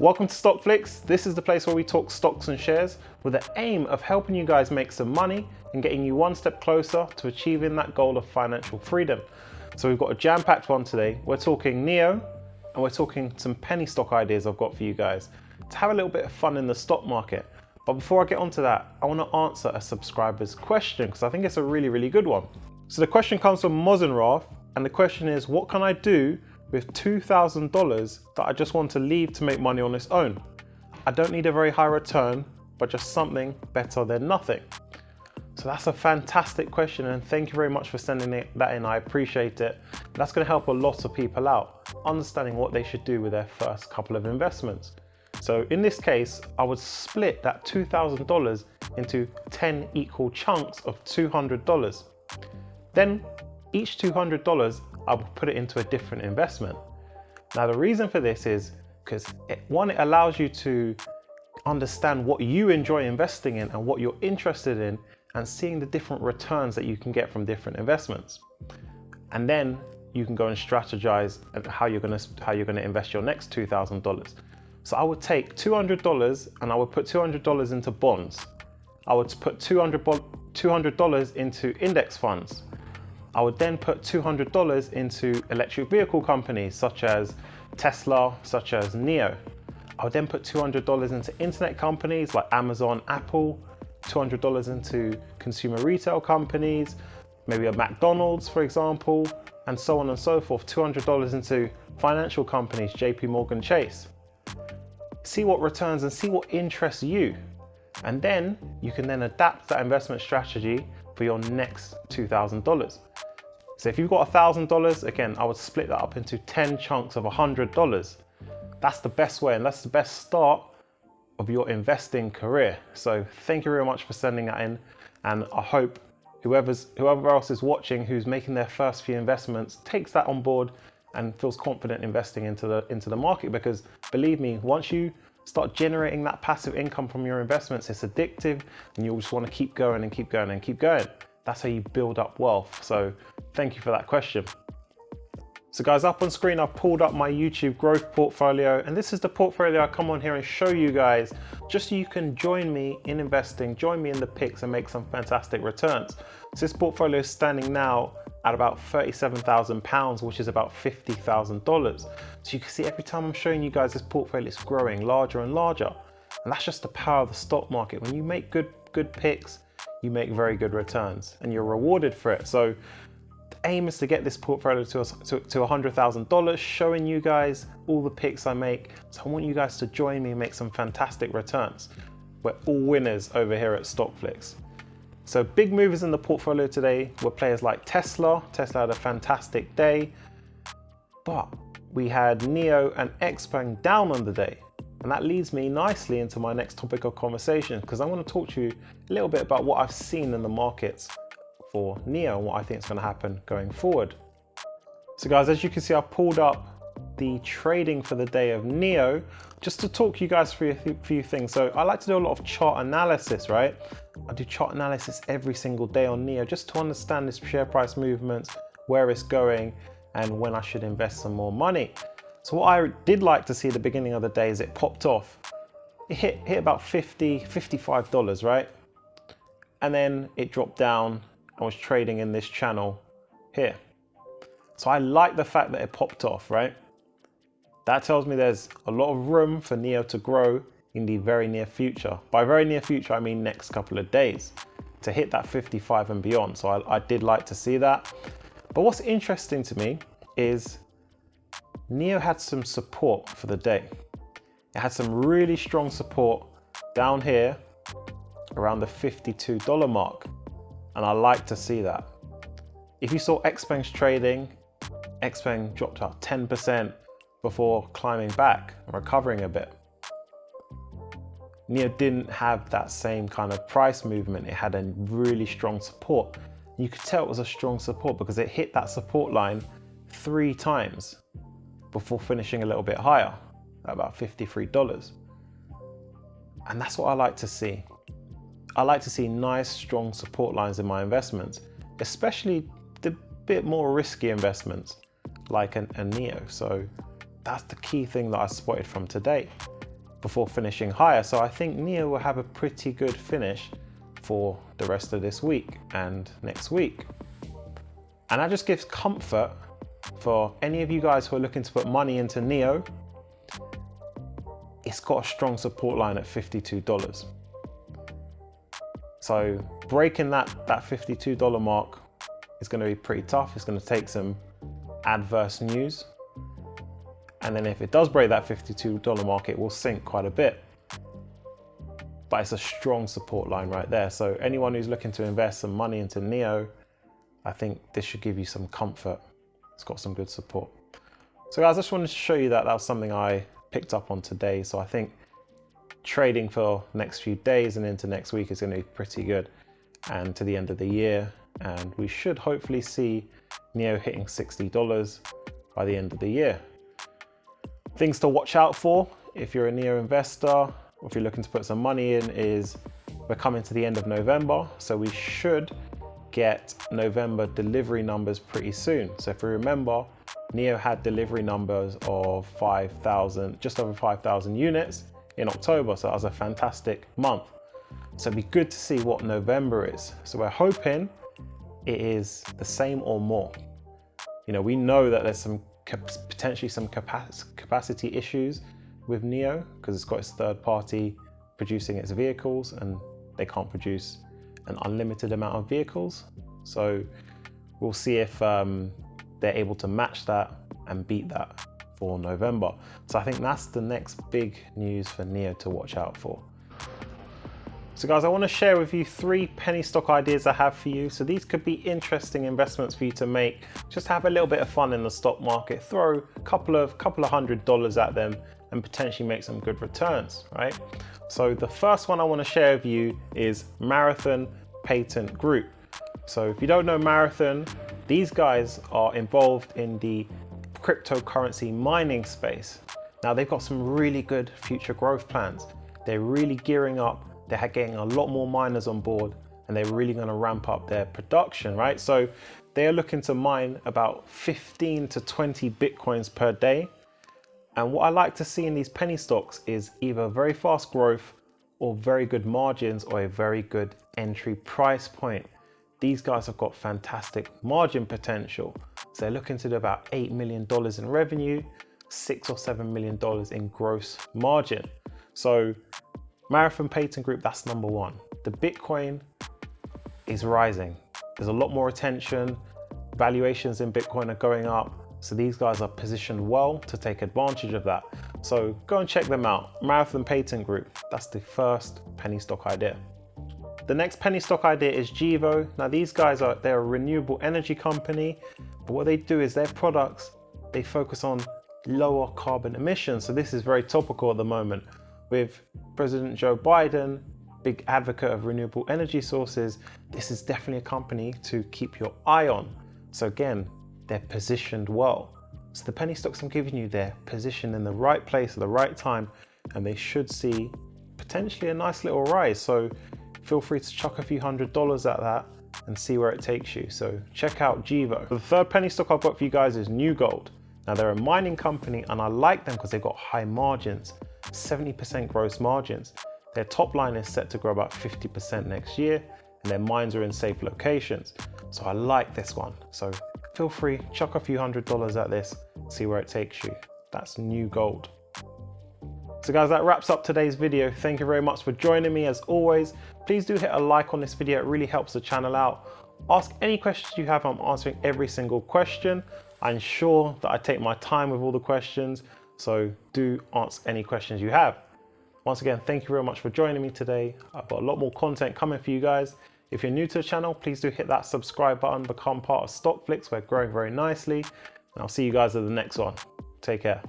Welcome to Stockflix. This is the place where we talk stocks and shares with the aim of helping you guys make some money and getting you one step closer to achieving that goal of financial freedom. So we've got a jam-packed one today. We're talking NIO and we're talking some penny stock ideas I've got for you guys to have a little bit of fun in the stock market. But before I get onto that, I want to answer a subscriber's question because I think it's a really good one. So the question comes from Mozenrath, and the question is, what can I do with $2,000 that I just want to leave to make money on its own? I don't need a very high return, but just something better than nothing. So that's a fantastic question, and thank you very much for sending that in. I appreciate it. That's going to help a lot of people out, understanding what they should do with their first couple of investments. So in this case, I would split that $2,000 into 10 equal chunks of $200. Then each $200, I will put it into a different investment. Now the reason for this is because it allows you to understand what you enjoy investing in and what you're interested in, and seeing the different returns that you can get from different investments. And then you can go and strategize how you're going to invest your next $2,000. So I would take $200 and I would put $200 into bonds. I would put $200 into index funds. I would then put $200 into electric vehicle companies such as Tesla, such as NIO. I would then put $200 into internet companies like Amazon, Apple, $200 into consumer retail companies, maybe a McDonald's, for example, and so on and so forth. $200 into financial companies, JP Morgan Chase. See what returns and see what interests you. And then you can then adapt that investment strategy for your next $2,000. So if you've got $1,000, again, I would split that up into 10 chunks of $100. That's the best way, and that's the best start of your investing career. So thank you very much for sending that in. And I hope whoever else is watching who's making their first few investments takes that on board and feels confident investing into the market, because believe me, once you start generating that passive income from your investments, it's addictive and you'll just want to keep going and keep going and keep going. That's how you build up wealth. So thank you for that question. So guys, up on screen, I've pulled up my YouTube growth portfolio, and this is the portfolio I come on here and show you guys just so you can join me in investing, join me in the picks and make some fantastic returns. So this portfolio is standing now at about £37,000, which is about $50,000. So you can see every time I'm showing you guys this portfolio, it's growing larger and larger. And that's just the power of the stock market. When you make good picks, you make very good returns and you're rewarded for it. So the aim is to get this portfolio to $100,000, showing you guys all the picks I make. So I want you guys to join me and make some fantastic returns. We're all winners over here at Stockflix. So big movers in the portfolio today were players like Tesla. Tesla had a fantastic day, but we had NIO and XPeng down on the day. And that leads me nicely into my next topic of conversation, because I want to talk to you a little bit about what I've seen in the markets for NIO and what I think is going to happen going forward. So guys, as you can see, I've pulled up the trading for the day of NIO just to talk you guys through a few things. So I like to do a lot of chart analysis, right? I do chart analysis every single day on NIO just to understand this share price movements, where it's going, and when I should invest some more money. So what I did like to see at the beginning of the day is it popped off. It hit about $55, right? And then it dropped down. I was trading in this channel here. So I like the fact that it popped off, right? That tells me there's a lot of room for NIO to grow in the very near future. By very near future, I mean next couple of days, to hit that 55 and beyond. So I did like to see that. But what's interesting to me is NIO had some support for the day. It had some really strong support down here around the $52 mark. And I like to see that. If you saw XPeng's trading, XPeng dropped out 10% before climbing back and recovering a bit. NIO didn't have that same kind of price movement. It had a really strong support. You could tell it was a strong support because it hit that support line 3 times before finishing a little bit higher at about $53. And that's what I like to see. I like to see nice, strong support lines in my investments, especially the bit more risky investments like a NIO. So that's the key thing that I spotted from today. before finishing higher. So I think NIO will have a pretty good finish for the rest of this week and next week. And that just gives comfort for any of you guys who are looking to put money into NIO. It's got a strong support line at $52. So breaking that $52 mark is going to be pretty tough. It's going to take some adverse news. And then if it does break that $52 mark, it will sink quite a bit. But it's a strong support line right there. So anyone who's looking to invest some money into NIO, I think this should give you some comfort. It's got some good support. So guys, I just wanted to show you that was something I picked up on today. So I think trading for next few days and into next week is going to be pretty good, and to the end of the year. And we should hopefully see NIO hitting $60 by the end of the year. Things to watch out for if you're a NIO investor, or if you're looking to put some money in, is we're coming to the end of November. So we should get November delivery numbers pretty soon. So if you remember, NIO had delivery numbers of 5,000, just over 5,000 units in October. So that was a fantastic month. So it'd be good to see what November is. So we're hoping it is the same or more. You know, we know that there's some potentially some capacity issues with NIO because it's got its third party producing its vehicles, and they can't produce an unlimited amount of vehicles. So we'll see if they're able to match that and beat that for November. So I think that's the next big news for NIO to watch out for. So guys, I want to share with you 3 penny stock ideas I have for you. So these could be interesting investments for you to make. Just have a little bit of fun in the stock market, throw a couple of $100 at them and potentially make some good returns, right? So the first one I want to share with you is Marathon Patent Group. So if you don't know Marathon, these guys are involved in the cryptocurrency mining space. Now they've got some really good future growth plans. They're really gearing up. They're getting a lot more miners on board, and they're really going to ramp up their production, right? So they're looking to mine about 15 to 20 Bitcoins per day. And what I like to see in these penny stocks is either very fast growth or very good margins or a very good entry price point. These guys have got fantastic margin potential. So they're looking to do about $8 million in revenue, $6 or $7 million in gross margin. So Marathon Patent Group, that's number one. The Bitcoin is rising. There's a lot more attention. Valuations in Bitcoin are going up. So these guys are positioned well to take advantage of that. So go and check them out. Marathon Patent Group, that's the first penny stock idea. The next penny stock idea is Gevo. Now these guys they're a renewable energy company, but what they do is their products, they focus on lower carbon emissions. So this is very topical at the moment with President Joe Biden, big advocate of renewable energy sources. This is definitely a company to keep your eye on. So again, they're positioned well. So the penny stocks I'm giving you, they're positioned in the right place at the right time, and they should see potentially a nice little rise. So feel free to chuck a few $100s at that and see where it takes you. So check out Gevo. The third penny stock I've got for you guys is New Gold. Now they're a mining company, and I like them because they've got high margins, 70% gross margins. Their top line is set to grow about 50% next year, and their mines are in safe locations. So I like this one. So feel free, chuck a few $100s at this, see where it takes you. That's New Gold. So guys, that wraps up today's video. Thank you very much for joining me. As always, please do hit a like on this video. It really helps the channel out. Ask any questions you have. I'm answering every single question. I ensure that I take my time with all the questions. So do ask any questions you have. Once again, thank you very much for joining me today. I've got a lot more content coming for you guys. If you're new to the channel, please do hit that subscribe button, become part of Stockflix. We're growing very nicely. And I'll see you guys at the next one. Take care.